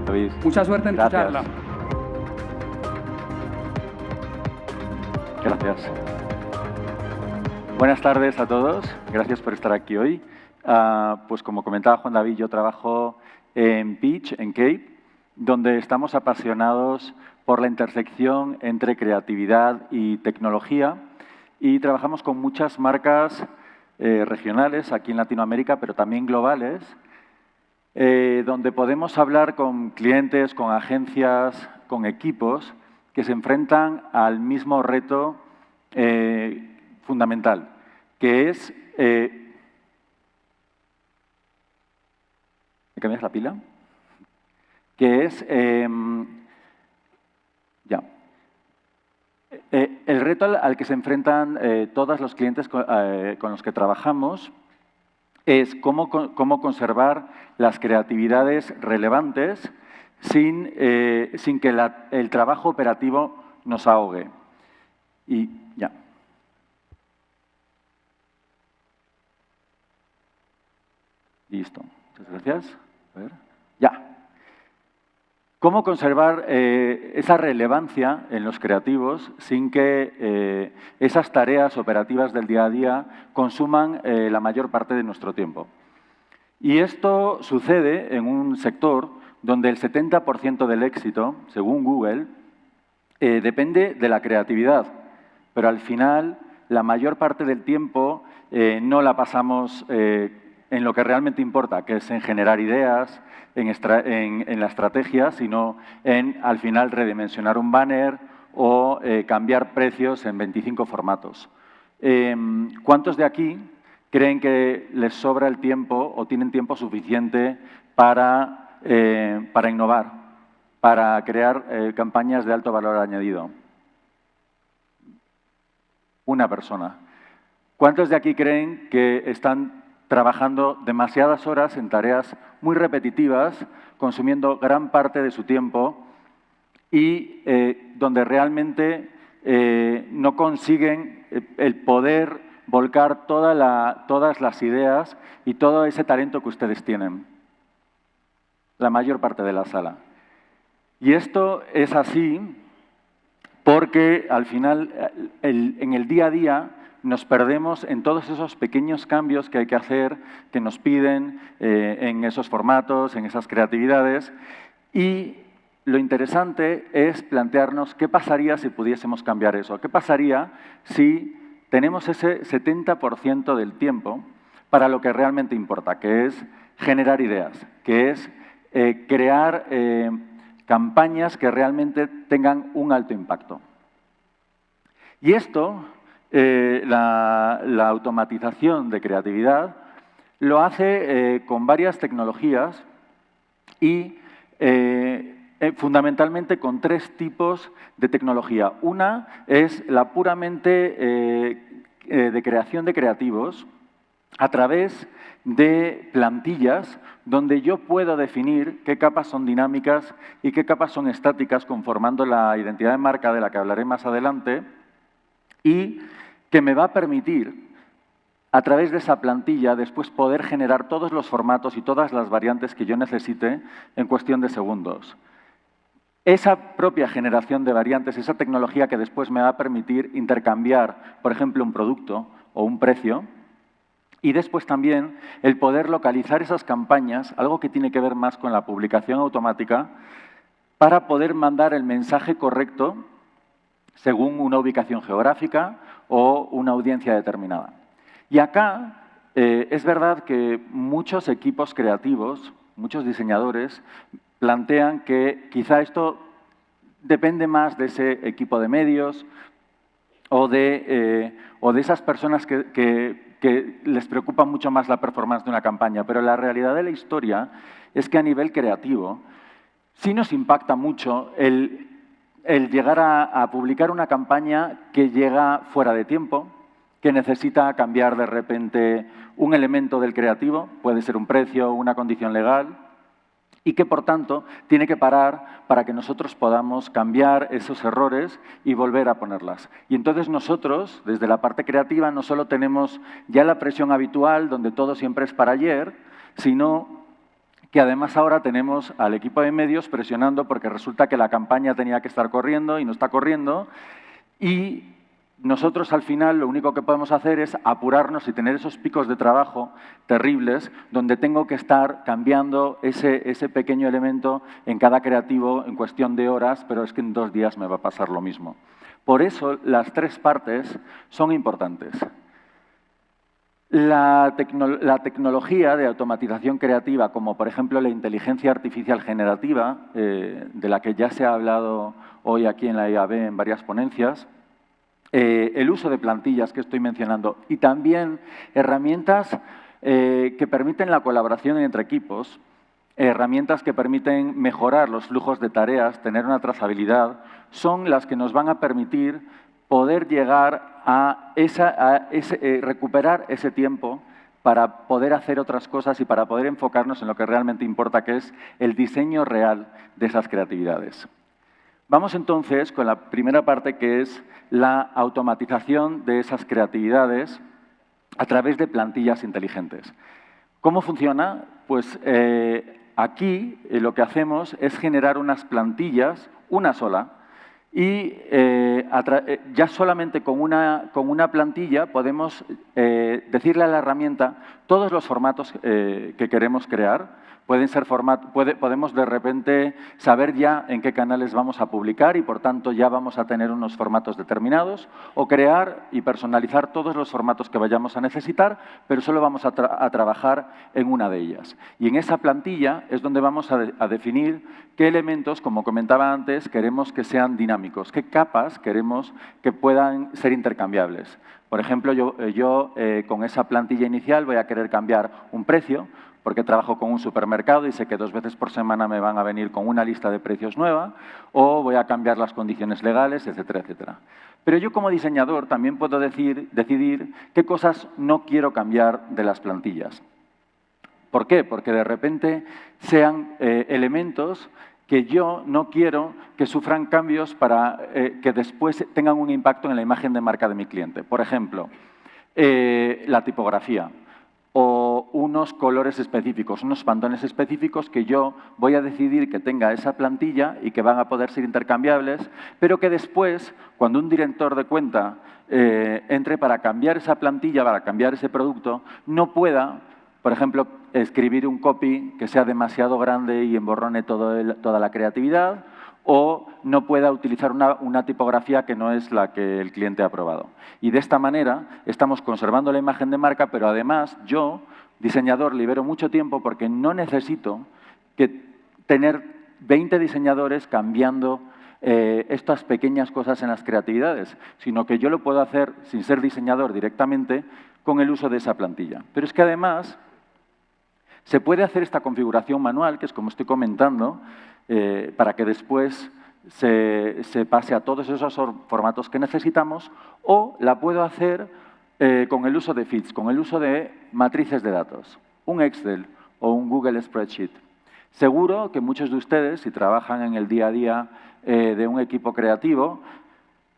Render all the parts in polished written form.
David. Mucha suerte en tu Gracias. charla. Gracias. Buenas tardes a todos. Gracias por estar aquí hoy. Pues como comentaba Juan David, yo trabajo en Pitch, en Cape, donde estamos apasionados por la intersección entre creatividad y tecnología y trabajamos con muchas marcas regionales aquí en Latinoamérica, pero también globales, donde podemos hablar con clientes, con agencias, con equipos que se enfrentan al mismo reto fundamental, que es... ¿Me cambias la pila? Que es... el reto al que se enfrentan todos los clientes con los que trabajamos es cómo conservar las creatividades relevantes sin que el trabajo operativo nos ahogue. Y ya. Listo. Muchas gracias. A ver. Ya. ¿Cómo conservar esa relevancia en los creativos sin que esas tareas operativas del día a día consuman la mayor parte de nuestro tiempo? Y esto sucede en un sector donde el 70% del éxito, según Google, depende de la creatividad, pero al final la mayor parte del tiempo no la pasamos en lo que realmente importa, que es en generar ideas, en la estrategia, sino en, al final, redimensionar un banner o cambiar precios en 25 formatos. ¿Cuántos de aquí creen que les sobra el tiempo o tienen tiempo suficiente para innovar, para crear campañas de alto valor añadido? Una persona. ¿Cuántos de aquí creen que están trabajando demasiadas horas en tareas muy repetitivas, consumiendo gran parte de su tiempo y donde realmente no consiguen el poder volcar todas las ideas y todo ese talento que ustedes tienen? La mayor parte de la sala. Y esto es así porque al final, en el día a día, nos perdemos en todos esos pequeños cambios que hay que hacer, que nos piden en esos formatos, en esas creatividades. Y lo interesante es plantearnos qué pasaría si pudiésemos cambiar eso. ¿Qué pasaría si tenemos ese 70% del tiempo para lo que realmente importa, que es generar ideas, que es crear campañas que realmente tengan un alto impacto? Y esto... la automatización de creatividad lo hace con varias tecnologías y fundamentalmente con tres tipos de tecnología. Una es la puramente de creación de creativos a través de plantillas donde yo puedo definir qué capas son dinámicas y qué capas son estáticas, conformando la identidad de marca de la que hablaré más adelante, y que me va a permitir, a través de esa plantilla, después poder generar todos los formatos y todas las variantes que yo necesite en cuestión de segundos. Esa propia generación de variantes, esa tecnología que después me va a permitir intercambiar, por ejemplo, un producto o un precio, y después también el poder localizar esas campañas, algo que tiene que ver más con la publicación automática, para poder mandar el mensaje correcto según una ubicación geográfica o una audiencia determinada. Y acá es verdad que muchos equipos creativos, muchos diseñadores, plantean que quizá esto depende más de ese equipo de medios o de esas personas que les preocupa mucho más la performance de una campaña. Pero la realidad de la historia es que a nivel creativo sí nos impacta mucho el llegar a publicar una campaña que llega fuera de tiempo, que necesita cambiar de repente un elemento del creativo, puede ser un precio o una condición legal, y que, por tanto, tiene que parar para que nosotros podamos cambiar esos errores y volver a ponerlas. Y entonces nosotros, desde la parte creativa, no solo tenemos ya la presión habitual, donde todo siempre es para ayer, sino que además ahora tenemos al equipo de medios presionando porque resulta que la campaña tenía que estar corriendo y no está corriendo, y nosotros al final lo único que podemos hacer es apurarnos y tener esos picos de trabajo terribles donde tengo que estar cambiando ese pequeño elemento en cada creativo en cuestión de horas, pero es que en 2 días me va a pasar lo mismo. Por eso las 3 partes son importantes. La tecnología de automatización creativa, como por ejemplo la inteligencia artificial generativa, de la que ya se ha hablado hoy aquí en la IAB en varias ponencias, el uso de plantillas que estoy mencionando y también herramientas que permiten la colaboración entre equipos, herramientas que permiten mejorar los flujos de tareas, tener una trazabilidad, son las que nos van a permitir poder llegar a recuperar ese tiempo para poder hacer otras cosas y para poder enfocarnos en lo que realmente importa, que es el diseño real de esas creatividades. Vamos entonces con la primera parte, que es la automatización de esas creatividades a través de plantillas inteligentes. ¿Cómo funciona? Pues aquí lo que hacemos es generar unas plantillas, una sola, y ya solamente con una plantilla podemos decirle a la herramienta todos los formatos que queremos crear. Podemos de repente saber ya en qué canales vamos a publicar y, por tanto, ya vamos a tener unos formatos determinados, o crear y personalizar todos los formatos que vayamos a necesitar, pero solo vamos a trabajar en una de ellas. Y en esa plantilla es donde vamos a definir qué elementos, como comentaba antes, queremos que sean dinámicos, qué capas queremos que puedan ser intercambiables. Por ejemplo, yo con esa plantilla inicial voy a querer cambiar un precio, porque trabajo con un supermercado y sé que 2 veces por semana me van a venir con una lista de precios nueva, o voy a cambiar las condiciones legales, etcétera, etcétera. Pero yo, como diseñador, también puedo decidir qué cosas no quiero cambiar de las plantillas. ¿Por qué? Porque de repente sean elementos que yo no quiero que sufran cambios para que después tengan un impacto en la imagen de marca de mi cliente. Por ejemplo, la tipografía, o unos colores específicos, unos pantones específicos que yo voy a decidir que tenga esa plantilla y que van a poder ser intercambiables, pero que después, cuando un director de cuenta entre para cambiar esa plantilla, para cambiar ese producto, no pueda, por ejemplo, escribir un copy que sea demasiado grande y emborrone toda la creatividad, o no pueda utilizar una tipografía que no es la que el cliente ha aprobado. Y de esta manera estamos conservando la imagen de marca, pero además yo, diseñador, libero mucho tiempo porque no necesito tener 20 diseñadores cambiando estas pequeñas cosas en las creatividades, sino que yo lo puedo hacer sin ser diseñador directamente con el uso de esa plantilla. Pero es que además se puede hacer esta configuración manual, que es como estoy comentando, para que después se pase a todos esos formatos que necesitamos, o la puedo hacer con el uso de feeds, con el uso de matrices de datos, un Excel o un Google Spreadsheet. Seguro que muchos de ustedes, si trabajan en el día a día de un equipo creativo,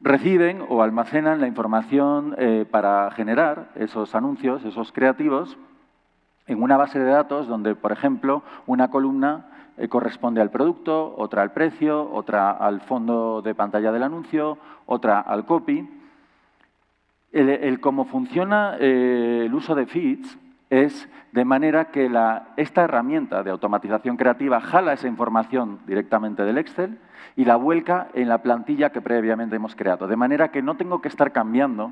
reciben o almacenan la información para generar esos anuncios, esos creativos, en una base de datos donde, por ejemplo, una columna corresponde al producto, otra al precio, otra al fondo de pantalla del anuncio, otra al copy. Cómo funciona el uso de feeds es de manera que esta herramienta de automatización creativa jala esa información directamente del Excel y la vuelca en la plantilla que previamente hemos creado. De manera que no tengo que estar cambiando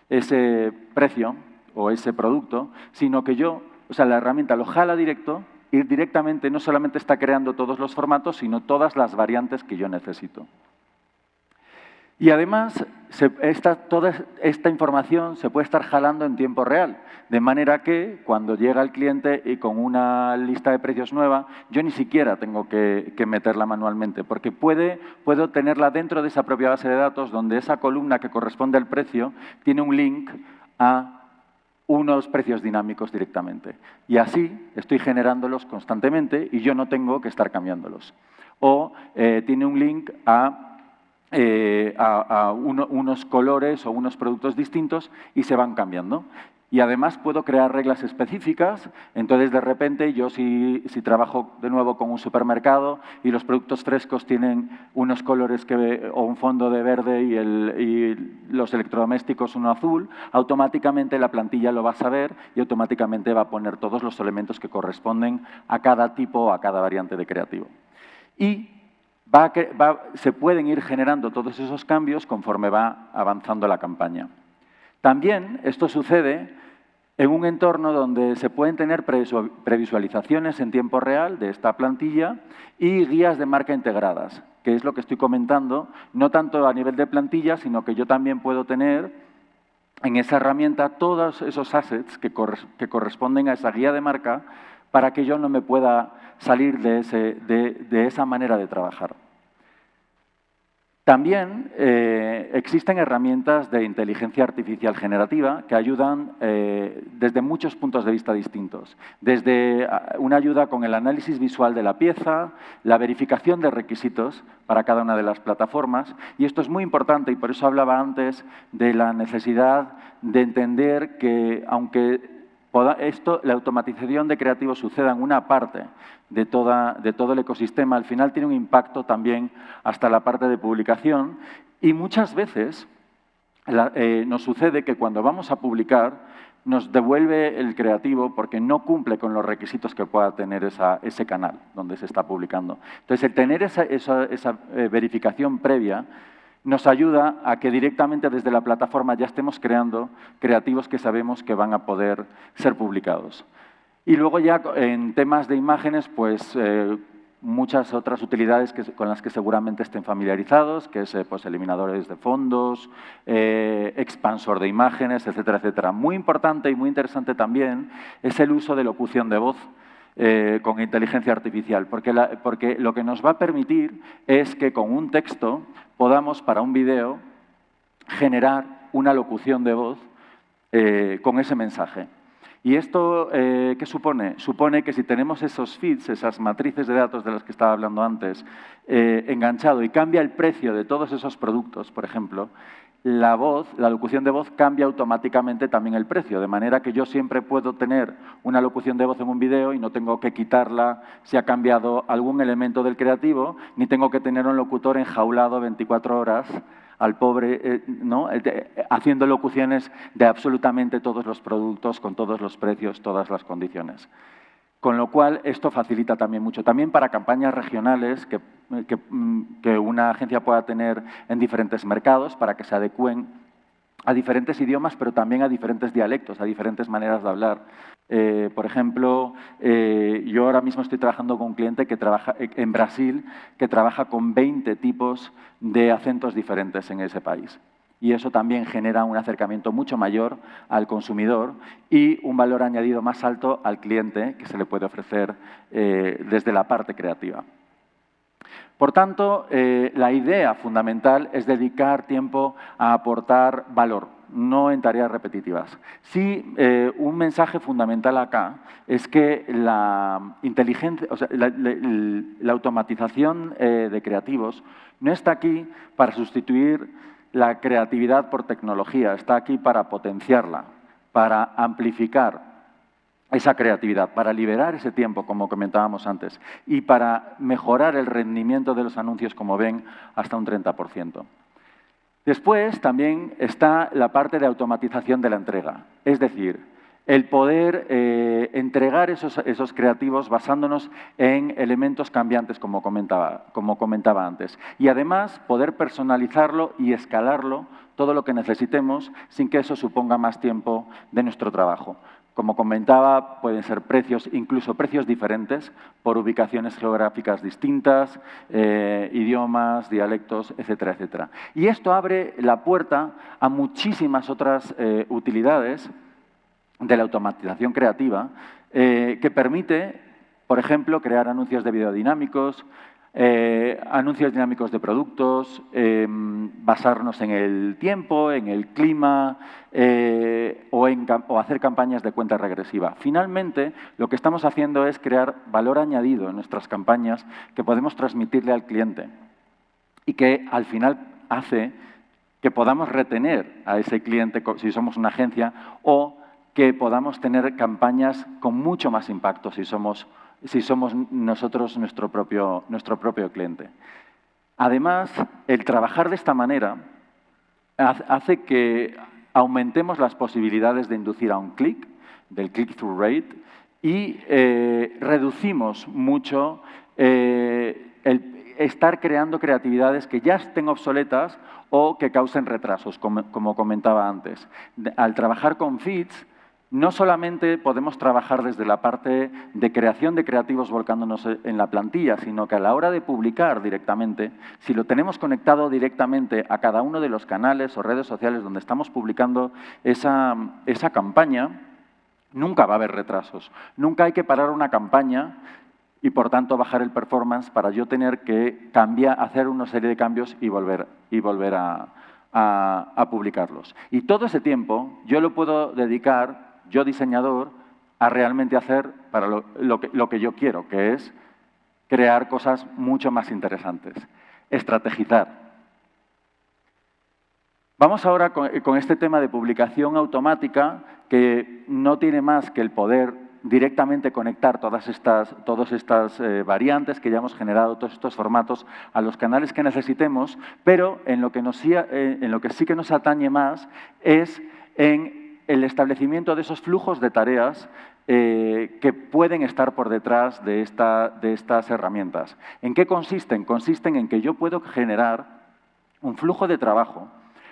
ese precio o ese producto, sino que la herramienta lo jala directo y directamente no solamente está creando todos los formatos, sino todas las variantes que yo necesito. Y además, toda esta información se puede estar jalando en tiempo real, de manera que cuando llega el cliente y con una lista de precios nueva, yo ni siquiera tengo que meterla manualmente, porque puedo tenerla dentro de esa propia base de datos, donde esa columna que corresponde al precio tiene un link a unos precios dinámicos directamente. Y así estoy generándolos constantemente y yo no tengo que estar cambiándolos. O tiene un link a unos colores o unos productos distintos y se van cambiando. Y además puedo crear reglas específicas, entonces de repente yo si trabajo de nuevo con un supermercado y los productos frescos tienen unos colores o un fondo de verde y los electrodomésticos uno azul, automáticamente la plantilla lo va a saber y automáticamente va a poner todos los elementos que corresponden a cada tipo o a cada variante de creativo. Y se pueden ir generando todos esos cambios conforme va avanzando la campaña. También esto sucede en un entorno donde se pueden tener previsualizaciones en tiempo real de esta plantilla y guías de marca integradas, que es lo que estoy comentando, no tanto a nivel de plantilla, sino que yo también puedo tener en esa herramienta todos esos assets que corresponden a esa guía de marca para que yo no me pueda salir de esa manera de trabajar. También existen herramientas de inteligencia artificial generativa que ayudan desde muchos puntos de vista distintos. Desde una ayuda con el análisis visual de la pieza, la verificación de requisitos para cada una de las plataformas. Y esto es muy importante y por eso hablaba antes de la necesidad de entender que aunque la automatización de creativos suceda en una parte de todo el ecosistema, al final tiene un impacto también hasta la parte de publicación y muchas veces nos sucede que cuando vamos a publicar nos devuelve el creativo porque no cumple con los requisitos que pueda tener ese canal donde se está publicando. Entonces, el tener esa verificación previa nos ayuda a que directamente desde la plataforma ya estemos creando creativos que sabemos que van a poder ser publicados. Y luego ya en temas de imágenes, pues muchas otras utilidades con las que seguramente estén familiarizados, que es pues, eliminadores de fondos, expansor de imágenes, etcétera, etcétera. Muy importante y muy interesante también es el uso de locución de voz con inteligencia artificial, porque lo que nos va a permitir es que con un texto podamos, para un vídeo, generar una locución de voz con ese mensaje. ¿Y esto qué supone? Supone que si tenemos esos feeds, esas matrices de datos de las que estaba hablando antes, enganchado y cambia el precio de todos esos productos, por ejemplo, la locución de voz cambia automáticamente también el precio, de manera que yo siempre puedo tener una locución de voz en un vídeo y no tengo que quitarla si ha cambiado algún elemento del creativo, ni tengo que tener un locutor enjaulado 24 horas al pobre, haciendo locuciones de absolutamente todos los productos, con todos los precios, todas las condiciones. Con lo cual, esto facilita también mucho. También para campañas regionales que una agencia pueda tener en diferentes mercados para que se adecúen a diferentes idiomas, pero también a diferentes dialectos, a diferentes maneras de hablar. Por ejemplo, yo ahora mismo estoy trabajando con un cliente que trabaja en Brasil, que trabaja con 20 tipos de acentos diferentes en ese país. Y eso también genera un acercamiento mucho mayor al consumidor y un valor añadido más alto al cliente que se le puede ofrecer desde la parte creativa. Por tanto, la idea fundamental es dedicar tiempo a aportar valor, no en tareas repetitivas. Sí, un mensaje fundamental acá es que la automatización de creativos no está aquí para sustituir la creatividad por tecnología, está aquí para potenciarla, para amplificar esa creatividad, para liberar ese tiempo, como comentábamos antes, y para mejorar el rendimiento de los anuncios, como ven, hasta un 30%. Después también está la parte de automatización de la entrega, es decir, el poder entregar esos creativos basándonos en elementos cambiantes, como comentaba antes. Y además poder personalizarlo y escalarlo todo lo que necesitemos sin que eso suponga más tiempo de nuestro trabajo. Como comentaba, pueden ser precios, incluso precios diferentes, por ubicaciones geográficas distintas, idiomas, dialectos, etcétera, etcétera. Y esto abre la puerta a muchísimas otras utilidades de la automatización creativa que permite, por ejemplo, crear anuncios de video dinámicos, anuncios dinámicos de productos, basarnos en el tiempo, en el clima o hacer campañas de cuenta regresiva. Finalmente, lo que estamos haciendo es crear valor añadido en nuestras campañas que podemos transmitirle al cliente y que al final hace que podamos retener a ese cliente si somos una agencia o que podamos tener campañas con mucho más impacto si somos nosotros nuestro propio cliente. Además, el trabajar de esta manera hace que aumentemos las posibilidades de inducir a un clic, del click-through rate, y reducimos mucho el estar creando creatividades que ya estén obsoletas o que causen retrasos, como comentaba antes. Al trabajar con feeds, no solamente podemos trabajar desde la parte de creación de creativos volcándonos en la plantilla, sino que a la hora de publicar directamente, si lo tenemos conectado directamente a cada uno de los canales o redes sociales donde estamos publicando esa campaña, nunca va a haber retrasos. Nunca hay que parar una campaña y, por tanto, bajar el performance para yo tener que hacer una serie de cambios y volver a publicarlos. Y todo ese tiempo yo lo puedo dedicar, yo diseñador, a realmente hacer para lo que yo quiero, que es crear cosas mucho más interesantes, estrategizar. Vamos ahora con este tema de publicación automática, que no tiene más que el poder directamente conectar todas estas variantes que ya hemos generado, todos estos formatos, a los canales que necesitemos, pero en lo que sí que nos atañe más es en el establecimiento de esos flujos de tareas que pueden estar por detrás de estas herramientas. ¿En qué consisten? Consisten en que yo puedo generar un flujo de trabajo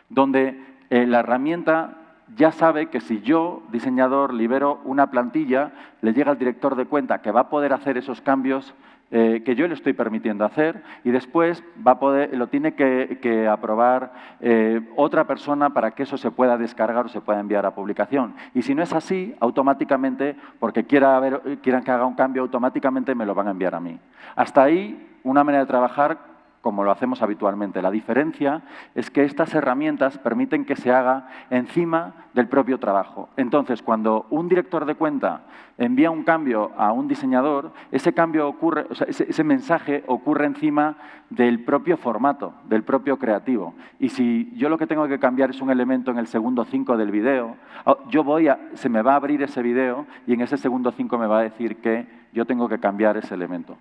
donde la herramienta ya sabe que si yo, diseñador, libero una plantilla, le llega al director de cuenta que va a poder hacer esos cambios que yo le estoy permitiendo hacer, y después lo tiene que aprobar otra persona para que eso se pueda descargar o se pueda enviar a publicación. Y si no es así, automáticamente, porque quieran que haga un cambio, automáticamente me lo van a enviar a mí. Hasta ahí, una manera de trabajar como lo hacemos habitualmente. La diferencia es que estas herramientas permiten que se haga encima del propio trabajo. Entonces, cuando un director de cuenta envía un cambio a un diseñador, ese cambio ocurre, o sea, ese mensaje ocurre encima del propio formato, del propio creativo. Y si yo lo que tengo que cambiar es un elemento en el segundo 5 del vídeo, se me va a abrir ese vídeo y en ese segundo 5 me va a decir que yo tengo que cambiar ese elemento.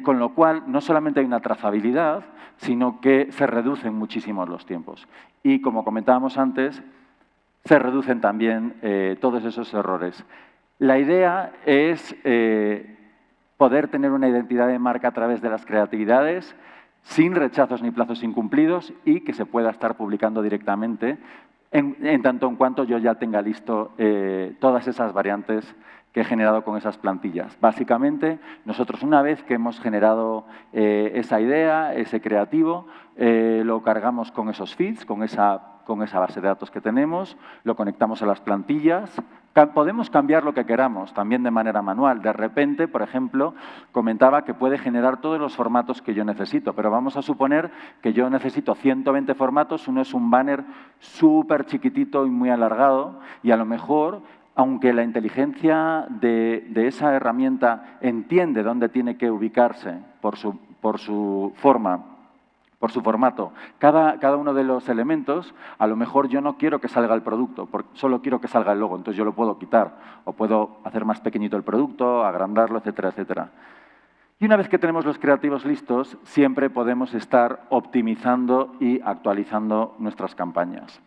Con lo cual, no solamente hay una trazabilidad, sino que se reducen muchísimo los tiempos. Y, como comentábamos antes, se reducen también todos esos errores. La idea es poder tener una identidad de marca a través de las creatividades, sin rechazos ni plazos incumplidos, y que se pueda estar publicando directamente en tanto en cuanto yo ya tenga listo todas esas variantes que he generado con esas plantillas. Básicamente, nosotros, una vez que hemos generado esa idea, ese creativo, lo cargamos con esos feeds, con esa base de datos que tenemos, lo conectamos a las plantillas. Podemos cambiar lo que queramos, también de manera manual. De repente, por ejemplo, comentaba que puede generar todos los formatos que yo necesito, pero vamos a suponer que yo necesito 120 formatos, uno es un banner súper chiquitito y muy alargado, y a lo mejor, aunque la inteligencia de esa herramienta entiende dónde tiene que ubicarse por su formato, cada uno de los elementos, a lo mejor yo no quiero que salga el producto, solo quiero que salga el logo, entonces yo lo puedo quitar, o puedo hacer más pequeñito el producto, agrandarlo, etcétera, etcétera. Y una vez que tenemos los creativos listos, siempre podemos estar optimizando y actualizando nuestras campañas.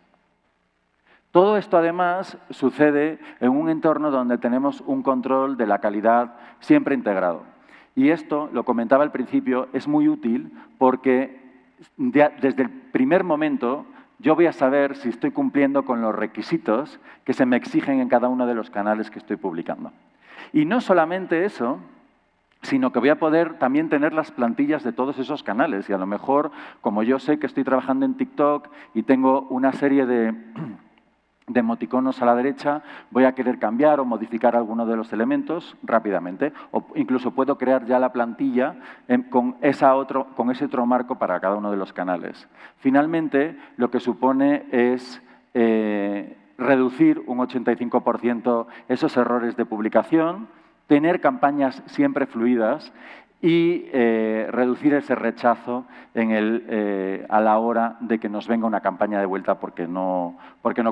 Todo esto, además, sucede en un entorno donde tenemos un control de la calidad siempre integrado. Y esto, lo comentaba al principio, es muy útil porque desde el primer momento yo voy a saber si estoy cumpliendo con los requisitos que se me exigen en cada uno de los canales que estoy publicando. Y no solamente eso, sino que voy a poder también tener las plantillas de todos esos canales. Y a lo mejor, como yo sé que estoy trabajando en TikTok y tengo una serie de emoticonos a la derecha, voy a querer cambiar o modificar alguno de los elementos rápidamente. O incluso puedo crear ya la plantilla con ese otro marco para cada uno de los canales. Finalmente, lo que supone es reducir un 85% esos errores de publicación, tener campañas siempre fluidas y reducir ese rechazo a la hora de que nos venga una campaña de vuelta porque no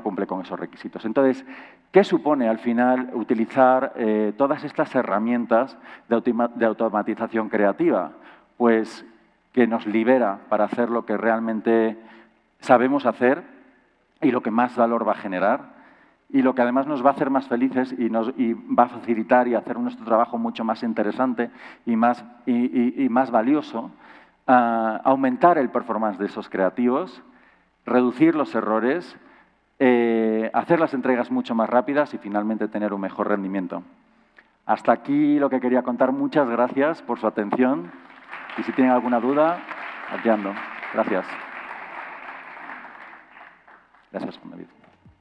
cumple con esos requisitos. Entonces, ¿qué supone al final utilizar todas estas herramientas de automatización creativa? Pues que nos libera para hacer lo que realmente sabemos hacer y lo que más valor va a generar, y lo que además nos va a hacer más felices y va a facilitar y hacer nuestro trabajo mucho más interesante y más valioso, aumentar el performance de esos creativos, reducir los errores, hacer las entregas mucho más rápidas y finalmente tener un mejor rendimiento. Hasta aquí lo que quería contar. Muchas gracias por su atención y si tienen alguna duda, aquí ando. Gracias. Gracias, Juan David.